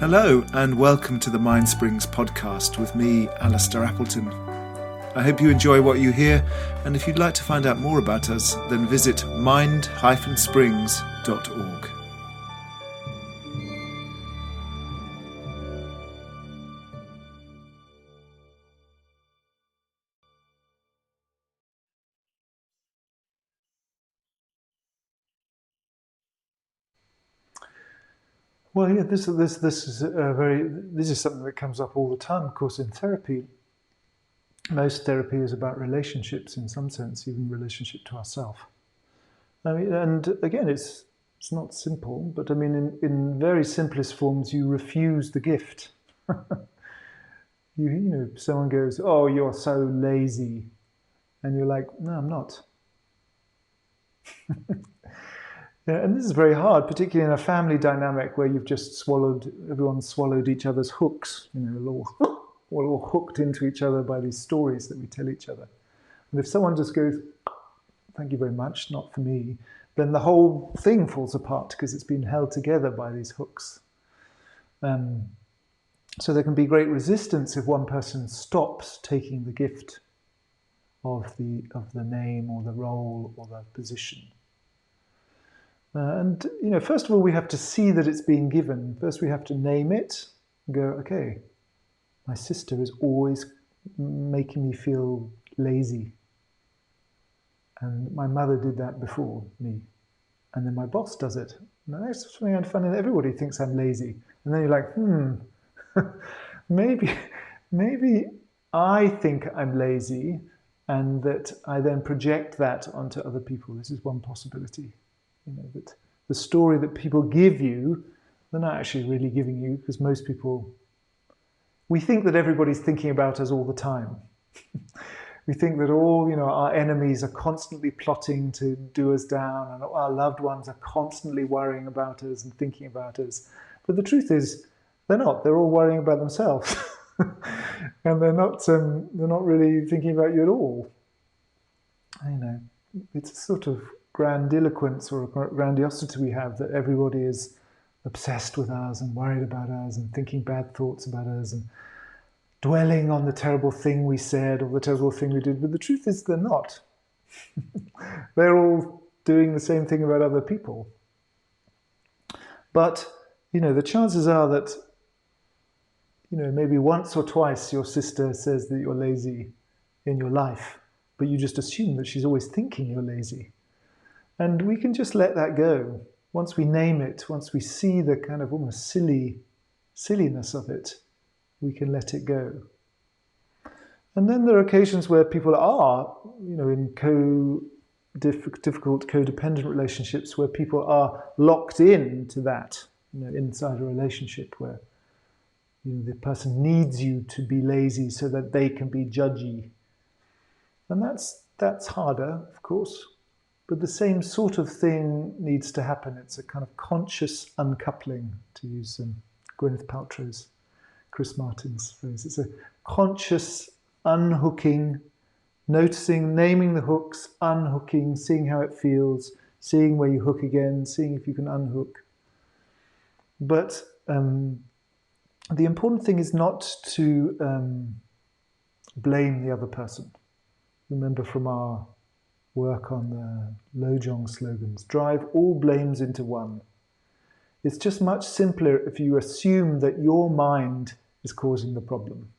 Hello and welcome to the Mind Springs podcast with me, Alistair Appleton. I hope you enjoy what you hear, and if you'd like to find out more about us, then visit mind-springs.org. Well, yeah, this is something that comes up all the time. Of course, in therapy, most therapy is about relationships in some sense, even relationship to ourselves. I mean, and again, it's not simple, but I mean, in very simplest forms, you refuse the gift. You know, someone goes, "Oh, you're so lazy," and you're like, "No, I'm not." Yeah, and this is very hard, particularly in a family dynamic where you've just everyone swallowed each other's hooks. You know, we're all hooked into each other by these stories that we tell each other. And if someone just goes, "Thank you very much, not for me," then the whole thing falls apart because it's been held together by these hooks. So there can be great resistance if one person stops taking the gift of the name or the role or the position. And, you know, first of all, we have to see that it's being given. First, we have to name it and go, okay, my sister is always making me feel lazy. And my mother did that before me. And then my boss does it. And that's something I find that everybody thinks I'm lazy. And then you're like, maybe I think I'm lazy and that I then project that onto other people. This is one possibility. You know, that the story that people give you, they're not actually really giving you, because most people, we think that everybody's thinking about us all the time. We think that all, you know, our enemies are constantly plotting to do us down, and our loved ones are constantly worrying about us and thinking about us. But the truth is, they're not. They're all worrying about themselves, and they're not really thinking about you at all. You know, it's a sort of grandiloquence or grandiosity we have that everybody is obsessed with us and worried about us and thinking bad thoughts about us and dwelling on the terrible thing we said or the terrible thing we did. But the truth is they're not. They're all doing the same thing about other people. But, you know, the chances are that, you know, maybe once or twice your sister says that you're lazy in your life, but you just assume that she's always thinking you're lazy. And we can just let that go. Once we name it, once we see the kind of almost silliness of it, we can let it go. And then there are occasions where people are, you know, in difficult codependent relationships where people are locked into that, you know, inside a relationship where, you know, the person needs you to be lazy so that they can be judgy. And that's harder, of course. But the same sort of thing needs to happen. It's a kind of conscious uncoupling, to use Gwyneth Paltrow's, Chris Martin's phrase. It's a conscious unhooking, noticing, naming the hooks, unhooking, seeing how it feels, seeing where you hook again, seeing if you can unhook. But the important thing is not to blame the other person. Remember from our work on the Lojong slogans, drive all blames into one. It's just much simpler if you assume that your mind is causing the problem,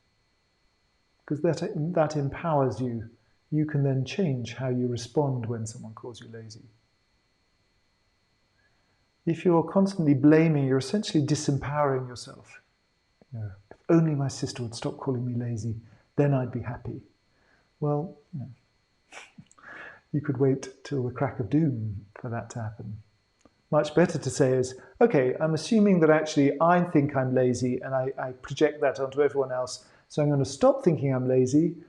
because that empowers you. You can then change how you respond when someone calls you lazy. If you're constantly blaming, you're essentially disempowering yourself. You know, if only my sister would stop calling me lazy, then I'd be happy. Well, you know, you could wait till the crack of doom for that to happen. Much better to say is, okay, I'm assuming that actually I think I'm lazy and I project that onto everyone else. So I'm going to stop thinking I'm lazy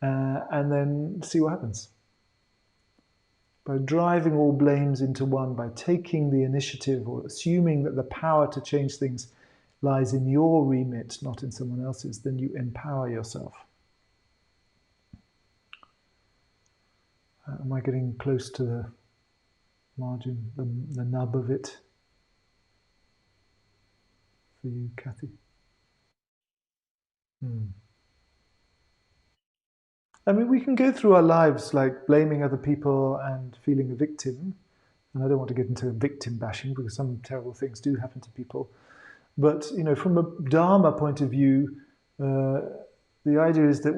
and then see what happens. By driving all blames into one, by taking the initiative or assuming that the power to change things lies in your remit, not in someone else's, then you empower yourself. Am I getting close to the margin, the nub of it? for you, Kathy? I mean, we can go through our lives like blaming other people and feeling a victim. And I don't want to get into victim bashing because some terrible things do happen to people. But, from a Dharma point of view, the idea is that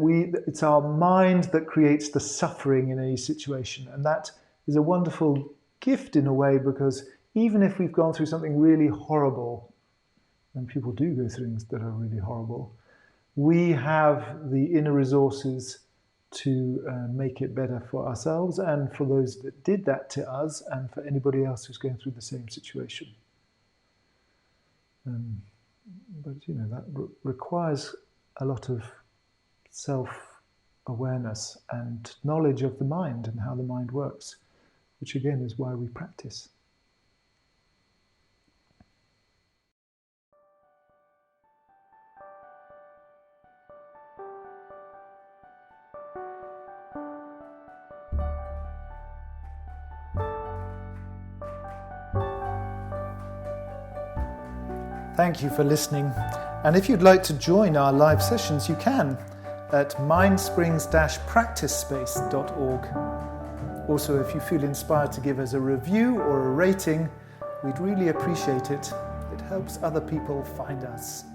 it's our mind that creates the suffering in any situation. And that is a wonderful gift in a way, because even if we've gone through something really horrible, and people do go through things that are really horrible, we have the inner resources to make it better for ourselves and for those that did that to us and for anybody else who's going through the same situation. But that requires a lot of self-awareness and knowledge of the mind and how the mind works, which again is why we practice. Thank you for listening. And if you'd like to join our live sessions, you can at mindsprings-practicespace.org. Also, if you feel inspired to give us a review or a rating, we'd really appreciate it. It helps other people find us.